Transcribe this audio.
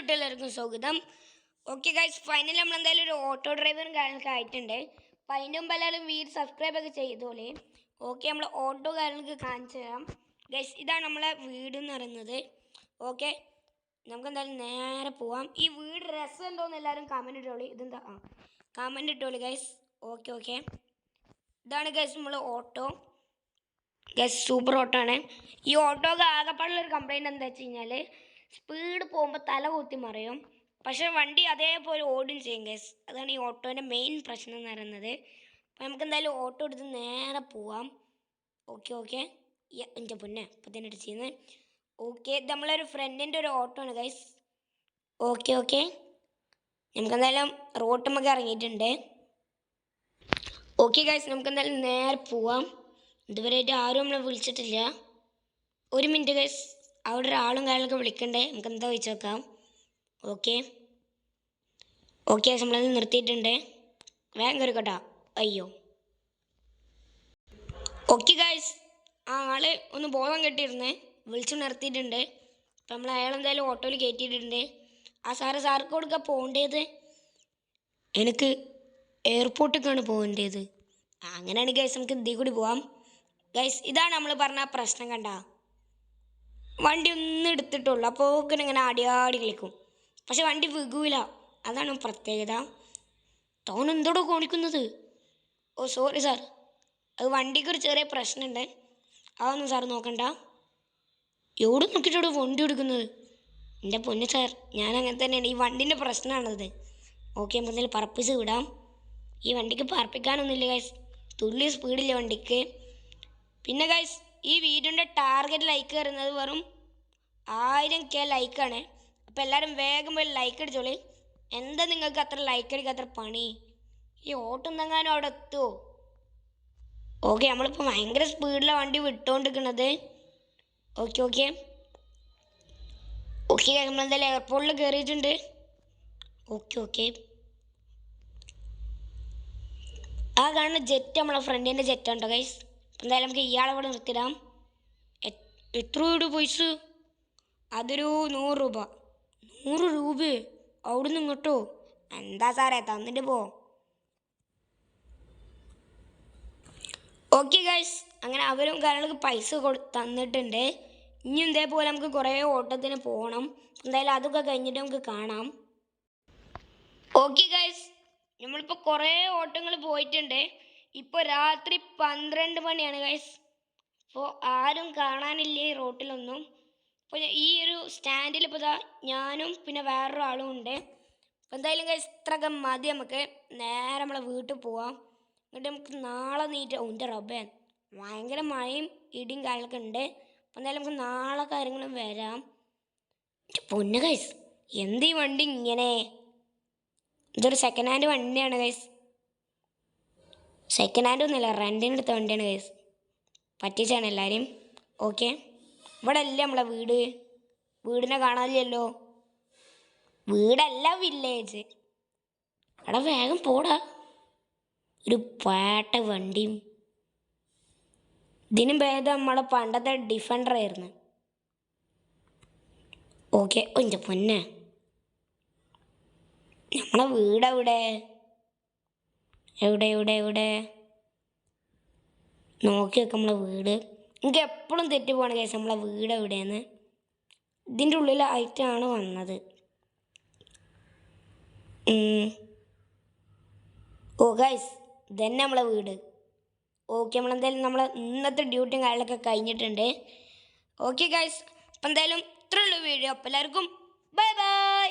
വീഡിയോയിലോട്ട് എല്ലാവർക്കും സ്വാഗതം. ഓക്കെ ഗൈസ്, ഫൈനലി നമ്മൾ എന്തായാലും ഒരു ഓട്ടോ ഡ്രൈവറും കാര്യങ്ങളൊക്കെ ആയിട്ടുണ്ട്. അപ്പം അതിൻ്റെ മുമ്പ് എല്ലാവരും സബ്സ്ക്രൈബ് ഒക്കെ ചെയ്തോളേ. ഓക്കെ, നമ്മൾ ഓട്ടോ കാര്യങ്ങൾക്ക് കാണിച്ചു തരാം. ഗൈസ്, ഇതാണ് നമ്മളെ വീട് എന്ന് പറയുന്നത്. ഓക്കെ, നമുക്ക് എന്തായാലും നേരെ പോവാം. ഈ വീട് രസം എന്തോന്ന് എല്ലാവരും കമൻറ്റ് ഇട്ടോളി. ഇതെന്താ കമൻറ്റ് ഇട്ടോളി ഗൈസ്. ഓക്കെ ഓക്കെ, ഇതാണ് ഗൈസ് നമ്മൾ ഓട്ടോ. ഗൈസ്, സൂപ്പർ ഓട്ടോ ആണ്. ഈ ഓട്ടോക്ക് ആകെപ്പാടുള്ളൊരു കംപ്ലൈൻറ്റ് എന്താ വെച്ച് കഴിഞ്ഞാൽ സ്പീഡ് പോകുമ്പോൾ തല കുത്തി മറിയും. പക്ഷേ വണ്ടി അതേപോലെ ഓടും ചെയ്യും ഗൈസ്. അതാണ് ഈ ഓട്ടോൻ്റെ മെയിൻ പ്രശ്നം എന്ന് പറയുന്നത്. അപ്പോൾ നമുക്ക് എന്തായാലും ഓട്ടോ എടുത്ത് നേരെ പോവാം. ഓക്കെ ഓക്കെ, എൻ്റെ പൊന്നെ ഇപ്പം തന്നെ ചെയ്യുന്നത്. ഓക്കെ, ഇത് നമ്മളൊരു ഫ്രണ്ടിൻ്റെ ഒരു ഓട്ടോ ആണ് ഗൈസ്. ഓക്കെ ഓക്കെ, നമുക്ക് എന്തായാലും റോട്ടുമൊക്കെ ഇറങ്ങിയിട്ടുണ്ട്. ഓക്കെ ഗൈസ്, നമുക്ക് എന്തായാലും നേരെ പോവാം. ഇതുവരെയായിട്ട് ആരും നമ്മളെ വിളിച്ചിട്ടില്ല. ഒരു മിനിറ്റ് ഗൈസ്, അവിടെ ഒരാളും കാര്യങ്ങളൊക്കെ വിളിക്കണ്ടേ, നമുക്ക് എന്താ ചോദിച്ചു നോക്കാം. ഓക്കെ ഓക്കെ, നമ്മളത് നിർത്തിയിട്ടുണ്ട്. വേഗം കയറിക്കോട്ടാ. അയ്യോ, ഓക്കെ ഗൈസ്, ആ ആള് ഒന്ന് ബോധം കെട്ടിയിരുന്നേ, വിളിച്ചു നിർത്തിയിട്ടുണ്ട്. അപ്പം നമ്മൾ അയാളെന്തായാലും ഓട്ടോയിൽ കയറ്റിയിട്ടുണ്ട്. ആ സാർക്ക് കൊടുക്കാൻ പോകേണ്ടത്? എനിക്ക് എയർപോർട്ടിലേക്കാണ് പോകേണ്ടത്. അങ്ങനെയാണ് ഗൈസ്, നമുക്ക് ഇതിൽ കൂടി പോവാം. ഗൈസ്, ഇതാണ് നമ്മൾ പറഞ്ഞ പ്രശ്നം. കണ്ട, വണ്ടി ഒന്നും എടുത്തിട്ടുള്ളൂ, അപ്പോൾ ഇങ്ങനെ ആടിയാടി കളിക്കും. പക്ഷെ വണ്ടി വികൂല, അതാണ് പ്രത്യേകത. തോന്നെന്തോടോ കാണിക്കുന്നത്. ഓ സോറി സാർ, അത് വണ്ടിക്ക് ഒരു ചെറിയ പ്രശ്നമുണ്ട്. അതൊന്നും സാർ നോക്കണ്ട. എവിടെ നോക്കിയിട്ടോട് വണ്ടി എടുക്കുന്നത്? എൻ്റെ പൊന്നു സാർ, ഞാൻ അങ്ങനെ തന്നെയാണ്. ഈ വണ്ടീൻ്റെ പ്രശ്നമാണത്. ഓക്കെ, നമുക്ക് എന്തെങ്കിലും പറപ്പിച്ച് വിടാം. ഈ വണ്ടിക്ക് പറപ്പിക്കാനൊന്നുമില്ല ഗൈസ്, തുള്ളി സ്പീഡില്ല വണ്ടിക്ക്. പിന്നെ ഗൈസ്, ഈ വീഡിയോൻ്റെ ടാർഗറ്റ് ലൈക്ക് വരുന്നത് വെറും 1000K ലൈക്കാണ്. അപ്പോൾ എല്ലാവരും വേഗം പോയി ലൈക്ക് അടിച്ചോളി. എന്താ നിങ്ങൾക്ക് അത്ര ലൈക്ക് അടിക്കുക അത്ര പണി? ഈ ഓട്ടം തെങ്ങാനും അവിടെ എത്തുമോ? ഓക്കെ, നമ്മളിപ്പോൾ ഭയങ്കര സ്പീഡിലാണ് വണ്ടി വിട്ടുകൊണ്ടിരിക്കുന്നത്. ഓക്കെ ഓക്കെ ഓക്കെ, നമ്മളെന്തായാലും എയർപോർട്ടിൽ കയറിയിട്ടുണ്ട്. ഓക്കെ ഓക്കെ, ആ കാണുന്ന ജെറ്റ് നമ്മളെ ഫ്രണ്ടിൻ്റെ ജെറ്റാണ് ഗൈസ്. എന്തായാലും നമുക്ക് ഇയാളെ ഇവിടെ നിർത്തിടാം. എത്ര രൂപ പൈസ? അതൊരു 100 രൂപ. 100 രൂപ അവിടെ നിന്ന് ഇങ്ങോട്ടോ? എന്താ സാറേ, തന്നിട്ട് പോ. ഓക്കെ ഗൈസ്, അങ്ങനെ അവരും കാര്യങ്ങൾക്ക് പൈസ തന്നിട്ടുണ്ട്. ഇനി ഇതേപോലെ നമുക്ക് കുറേ ഓട്ടത്തിന് പോകണം. എന്തായാലും അതൊക്കെ കഴിഞ്ഞിട്ട് നമുക്ക് കാണാം. ഓക്കെ ഗൈസ്, നമ്മളിപ്പോൾ കുറേ ഓട്ടങ്ങൾ പോയിട്ടുണ്ട്. ഇപ്പോൾ രാത്രി 12 മണിയാണ് ഗൈസ്. അപ്പോൾ ആരും കാണാനില്ല ഈ റോട്ടിലൊന്നും. അപ്പോൾ ഈ ഒരു സ്റ്റാൻഡിൽ ഇപ്പോൾ ഇതാ ഞാനും പിന്നെ വേറൊരാളും ഉണ്ട്. അപ്പോൾ എന്തായാലും ഗൈസ്, ഇത്രയൊക്കെ മതി. നമുക്ക് നേരെ നമ്മളെ വീട്ടിൽ പോവാം. എന്നിട്ട് നമുക്ക് നാളെ എൻ്റെ റബ്ബേ, ഭയങ്കര മഴയും ഇടിയും കാര്യങ്ങളൊക്കെ ഉണ്ട്. അപ്പോൾ എന്തായാലും നമുക്ക് നാളെ കാര്യങ്ങളും വരാം. പൊന്നു ഗൈസ്, എന്ത് ഈ വണ്ടി ഇങ്ങനെ? ഇതൊരു സെക്കൻഡ് ഹാൻഡ് വണ്ടിയാണ് ഗൈസ്. സെക്കൻഡ് ഹാൻഡ് ഒന്നുമില്ല, റെൻറ്റിന് എടുത്ത വണ്ടിയാണ് ഗൈസ്. പറ്റിച്ചാണ് എല്ലാവരും. ഓക്കെ, ഇവിടെ അല്ലേ നമ്മളെ വീടിനെ കാണാനില്ലല്ലോ. വീടല്ല, വില്ലേജ്. അവിടെ വേഗം പോടാ. ഒരു പാട്ട വണ്ടിയും. ഇതിനും ഭേദം നമ്മളെ പണ്ടത്തെ ഡിഫൻഡർ ആയിരുന്നു. ഓക്കെ, എൻ്റെ പൊന്നെ, നമ്മളെ വീടെവിടെ? എവിടെ എവിടെ എവിടെ നോക്കി വെക്കാം നമ്മളെ വീട്. എനിക്ക് എപ്പോഴും തെറ്റി പോകണ കേസ് നമ്മളെ വീട് എവിടെയെന്ന്. ഇതിൻ്റെ ഉള്ളിലായിട്ടാണ് വന്നത്. ഓ ഗൈസ്, ഇതന്നെ നമ്മളെ വീട്. ഓക്കെ, നമ്മളെന്തായാലും നമ്മളെ ഇന്നത്തെ ഡ്യൂട്ടിയും കാര്യങ്ങളൊക്കെ കഴിഞ്ഞിട്ടുണ്ട്. ഓക്കെ ഗൈസ്, അപ്പം എന്തായാലും ഇത്രയുള്ള വീഡിയോ. അപ്പോൾ എല്ലാവർക്കും ബൈ ബൈ.